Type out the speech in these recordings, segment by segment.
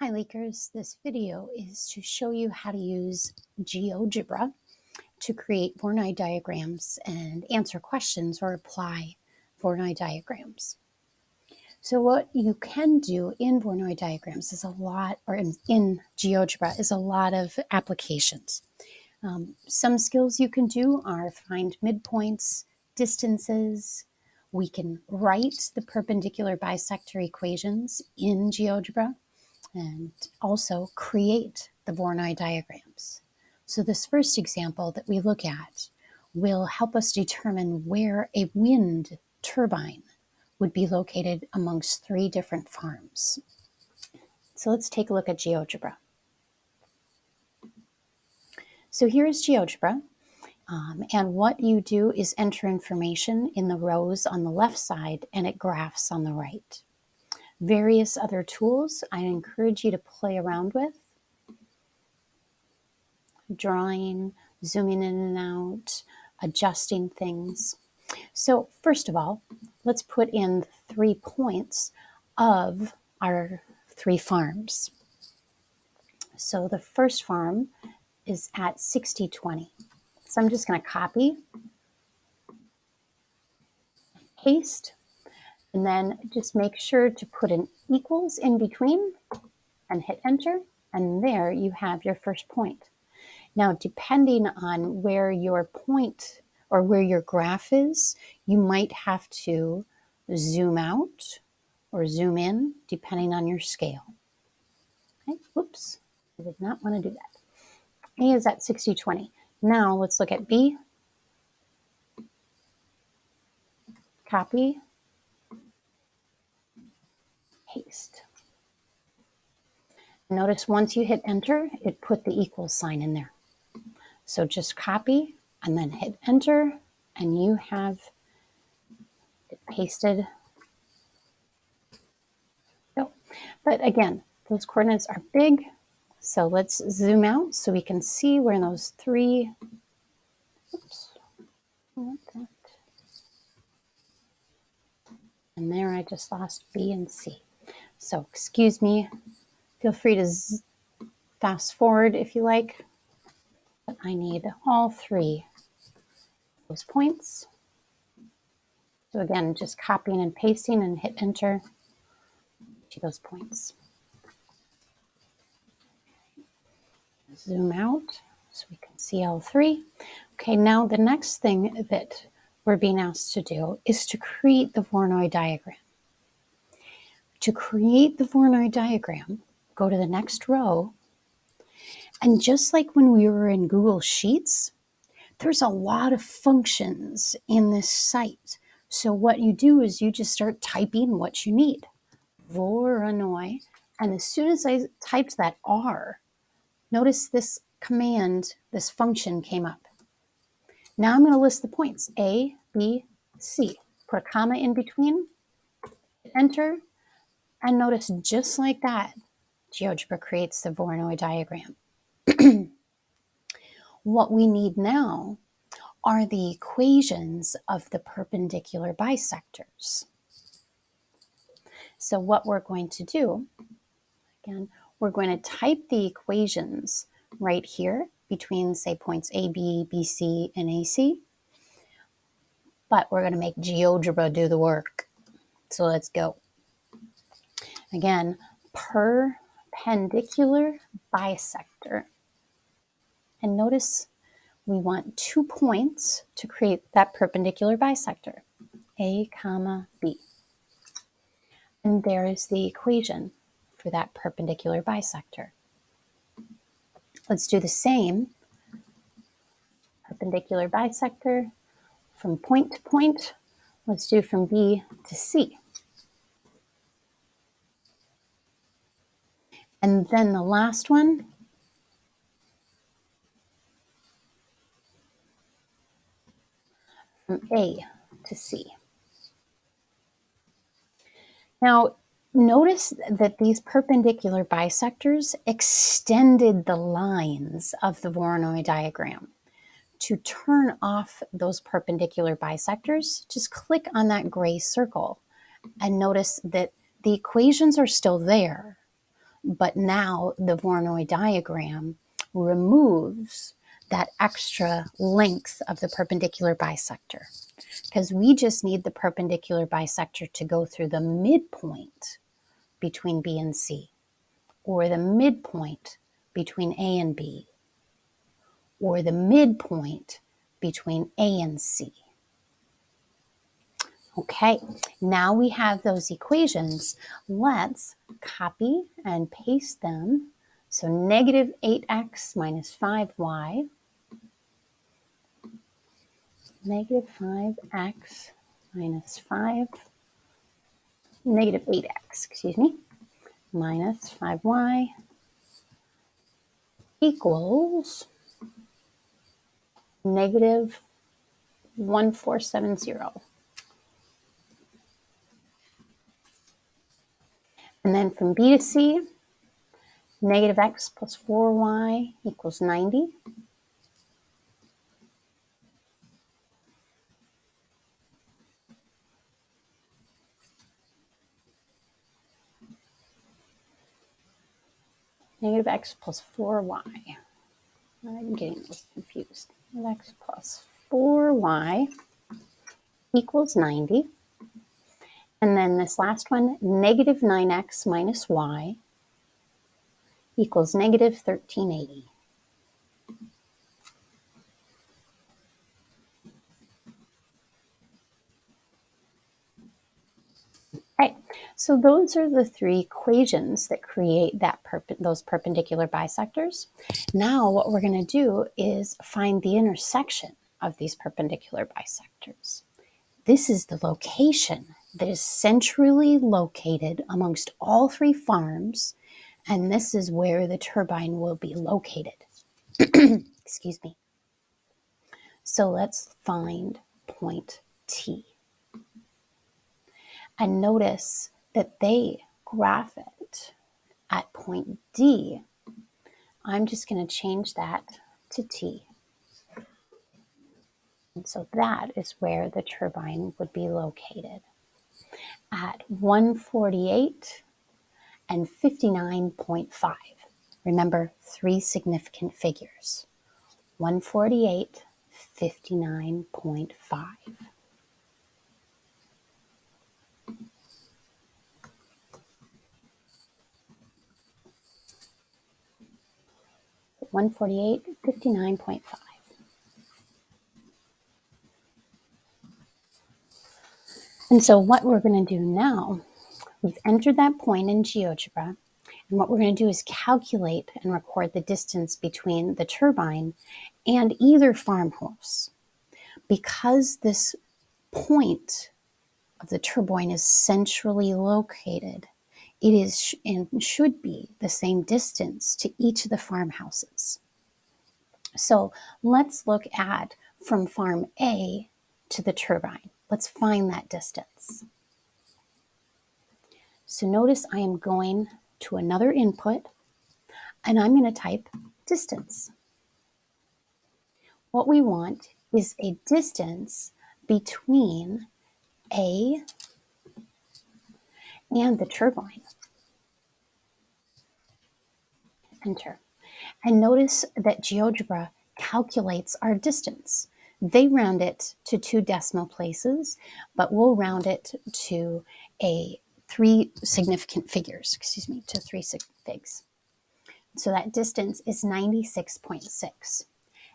Hi Leakers, this video is to show you how to use GeoGebra to create Voronoi diagrams and answer questions or apply Voronoi diagrams. So what you can do in Voronoi diagrams is a lot, or in GeoGebra is a lot of applications. Some skills you can do are find midpoints, distances. We can write the perpendicular bisector equations in GeoGebra and also create the Voronoi diagrams. So this first example that we look at will help us determine where a wind turbine would be located amongst 3 different farms. So let's take a look at GeoGebra. So here's GeoGebra, and what you do is enter information in the rows on the left side and it graphs on the right. Various other tools I encourage you to play around with. Drawing, zooming in and out, adjusting things. So first of all, let's put in 3 points of our 3 farms. So the first farm is at 60-20. So I'm just going to copy, paste, and then just make sure to put an equals in between and hit enter, and there you have your first point. Now, depending on where your point or where your graph is, you might have to zoom out or zoom in, depending on your scale. Okay, whoops, I did not want to do that. A is at 60-20. Now let's look at B. Copy, paste. Notice once you hit enter, it put the equal sign in there. So just copy and then hit enter, and you have it pasted. So, but again, those coordinates are big, so let's zoom out so we can see where those 3, oops, I want that. And there I just lost B and C. So excuse me, feel free to fast forward if you like, but I need all 3 of those points. So again, just copying and pasting and hit enter to those points. Zoom out so we can see all 3. Okay, now the next thing that we're being asked to do is to create the Voronoi diagram. To create the Voronoi diagram, go to the next row, and just like when we were in Google Sheets, there's a lot of functions in this site. So what you do is you just start typing what you need. Voronoi, and as soon as I typed that R, notice this command, this function came up. Now I'm going to list the points, A, B, C. Put a comma in between, enter, and notice just like that, GeoGebra creates the Voronoi diagram. What we need now are the equations of the perpendicular bisectors. So what we're going to do, again, we're going to type the equations right here between, say, points A, B, BC, and AC. But we're going to make GeoGebra do the work. So let's go. Again, perpendicular bisector. And notice we want 2 points to create that perpendicular bisector, A, comma, B. And there is the equation for that perpendicular bisector. Let's do the same. Perpendicular bisector from point to point. Let's do from B to C. And then the last one, from A to C. Now, notice that these perpendicular bisectors extended the lines of the Voronoi diagram. To turn off those perpendicular bisectors, just click on that gray circle and notice that the equations are still there. but now the Voronoi diagram removes that extra length of the perpendicular bisector, because we just need the perpendicular bisector to go through the midpoint between B and C, or the midpoint between A and B, or the midpoint between A and C. Okay, now we have those equations. Let's copy and paste them. So negative 8x minus 5y, negative 5x minus 5, negative 8x, excuse me, minus 5y equals negative 1470. And then from B to C, negative x plus 4y equals 90. Negative x plus 4y. I'm getting this confused. Negative x plus 4y equals 90. And then this last one, negative 9x minus y equals negative 1380. Right, so those are the three equations that create those perpendicular bisectors. Now what we're going to do is find the intersection of these perpendicular bisectors. This is the location that is centrally located amongst all three farms, and this is where the turbine will be located. Excuse me. So let's find point T. And notice that they graph it at point D. I'm just going to change that to T. And so that is where the turbine would be located at 148 and 59.5. Remember, three significant figures. 148, 59.5. 148, 59.5. And so what we're going to do now, we've entered that point in GeoGebra, and what we're going to do is calculate and record the distance between the turbine and either farmhouse. Because this point of the turbine is centrally located, it is and should be the same distance to each of the farmhouses. So let's look at from farm A to the turbine. Let's find that distance. So notice I am going to another input, and I'm going to type distance. What we want is a distance between A and the turbine. Enter. And notice that GeoGebra calculates our distance. They round it to 2 decimal places, but we'll round it to three significant figures, to 3 figs. So that distance is 96.6.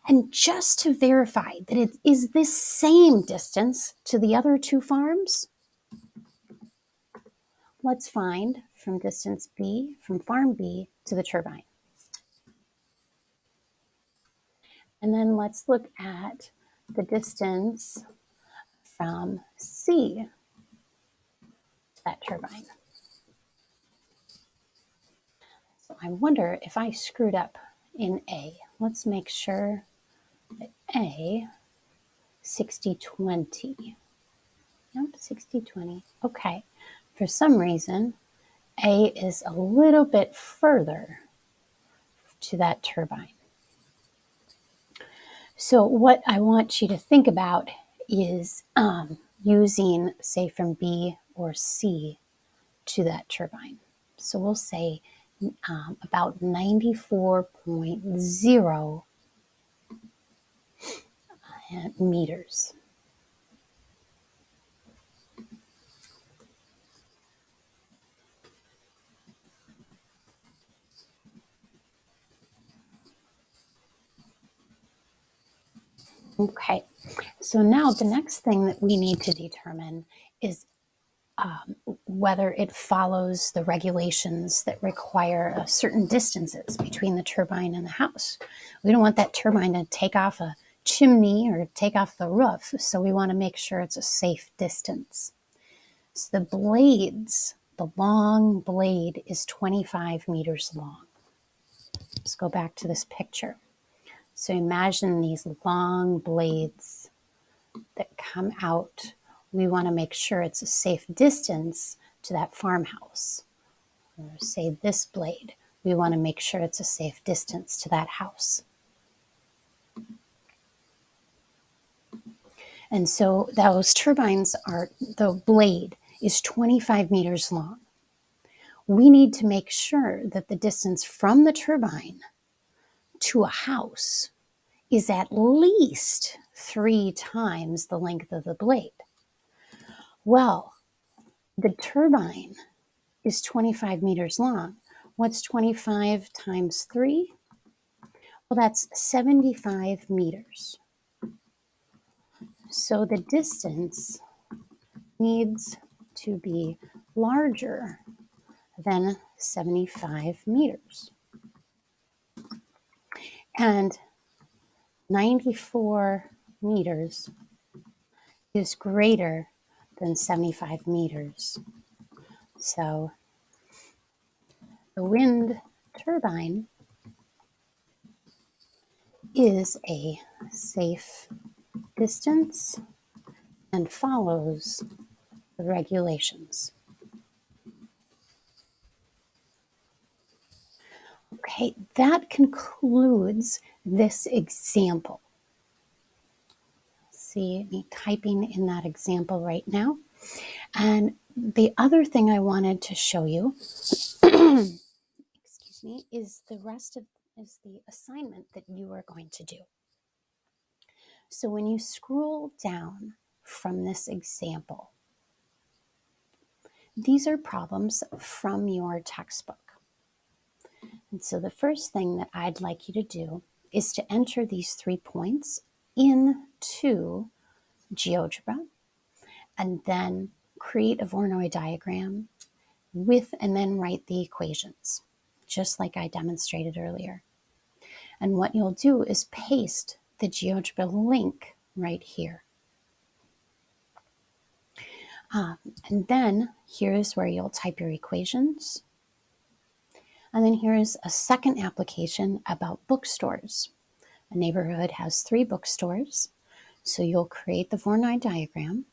And just to verify that it is this same distance to the other 2 farms, let's find from distance B, from farm B to the turbine. And then let's look at the distance from C to that turbine. So I wonder if I screwed up in A. Let's make sure that A, 60/20. Yep, 60/20. Okay. For some reason, A is a little bit further to that turbine. So what I want you to think about is using, say, from B or C to that turbine. So we'll say about 94.0 meters. Okay, so now the next thing that we need to determine is whether it follows the regulations that require certain distances between the turbine and the house. We don't want that turbine to take off a chimney or take off the roof, so we want to make sure it's a safe distance. So the blades, the long blade is 25 meters long. Let's go back to this picture. So imagine these long blades that come out. We want to make sure it's a safe distance to that farmhouse. Or say this blade, we want to make sure it's a safe distance to that house. And so those turbines are, the blade is 25 meters long. We need to make sure that the distance from the turbine to a house is at least 3 times the length of the blade. Well, the turbine is 25 meters long. What's 25 times 3? Well, that's 75 meters. So the distance needs to be larger than 75 meters. And 94 meters is greater than 75 meters. So the wind turbine is a safe distance and follows the regulations. Okay, that concludes this example. See me typing in that example right now. And the other thing I wanted to show you, excuse me, is the assignment that you are going to do. So when you scroll down from this example, these are problems from your textbook. And so the first thing that I'd like you to do is to enter these 3 points into GeoGebra and then create a Voronoi diagram and then write the equations, just like I demonstrated earlier. And what you'll do is paste the GeoGebra link right here. And then here's where you'll type your equations. And then here's a second application about bookstores. A neighborhood has 3 bookstores. So you'll create the Voronoi diagram.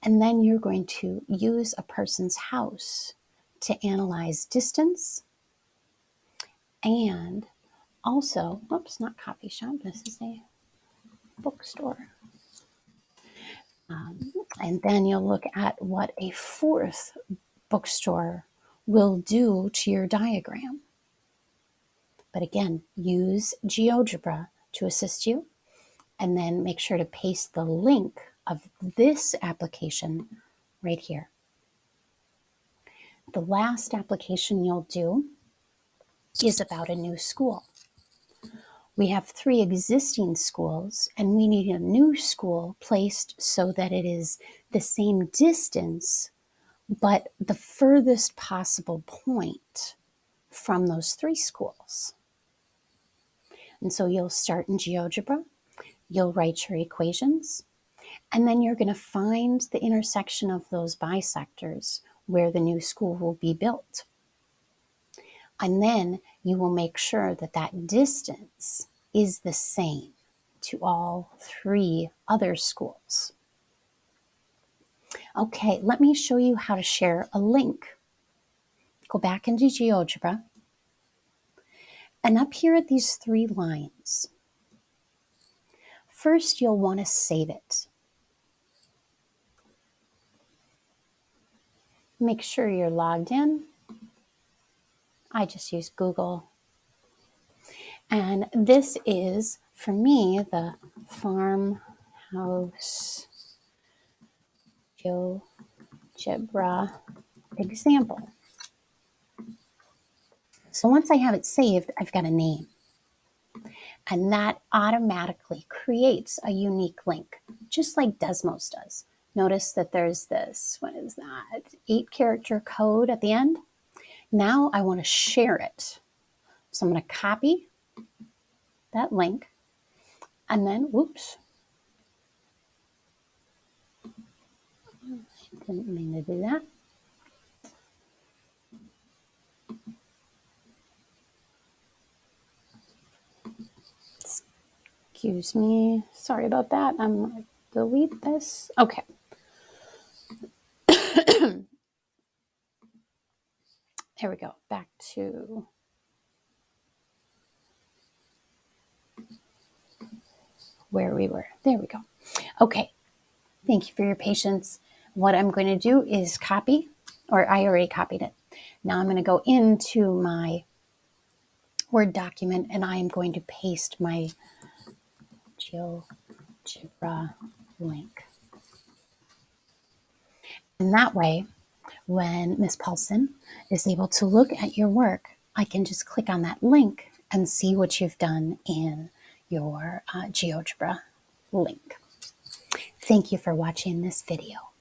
And then you're going to use a person's house to analyze distance and also, oops, not coffee shop, this is a bookstore. And then you'll look at what a 4th bookstore will do to your diagram. But again, use GeoGebra to assist you, and then make sure to paste the link of this application right here. The last application you'll do is about a new school. We have 3 existing schools, and we need a new school placed so that it is the same distance, but the furthest possible point from those 3 schools. And so you'll start in GeoGebra, you'll write your equations, and then you're going to find the intersection of those bisectors where the new school will be built. And then you will make sure that that distance is the same to all 3 other schools. Okay, let me show you how to share a link. Go back into GeoGebra, and up here at these 3 lines, first you'll want to save it. Make sure you're logged in. I just use Google. And this is, for me, the farmhouse GeoGebra example. So once I have it saved, I've got a name. And that automatically creates a unique link, just like Desmos does. Notice that there's this, what is that, 8-character code at the end. Now I want to share it. So I'm going to copy that link and then, whoops, didn't mean to do that. Excuse me. Sorry about that. I'm going to delete this. Okay. There we go. Back to where we were. There we go. Okay. Thank you for your patience. What I'm going to do is copy, or I already copied it. Now I'm going to go into my Word document and I am going to paste my GeoGebra link. And that way, when Ms. Paulson is able to look at your work, I can just click on that link and see what you've done in your GeoGebra link. Thank you for watching this video.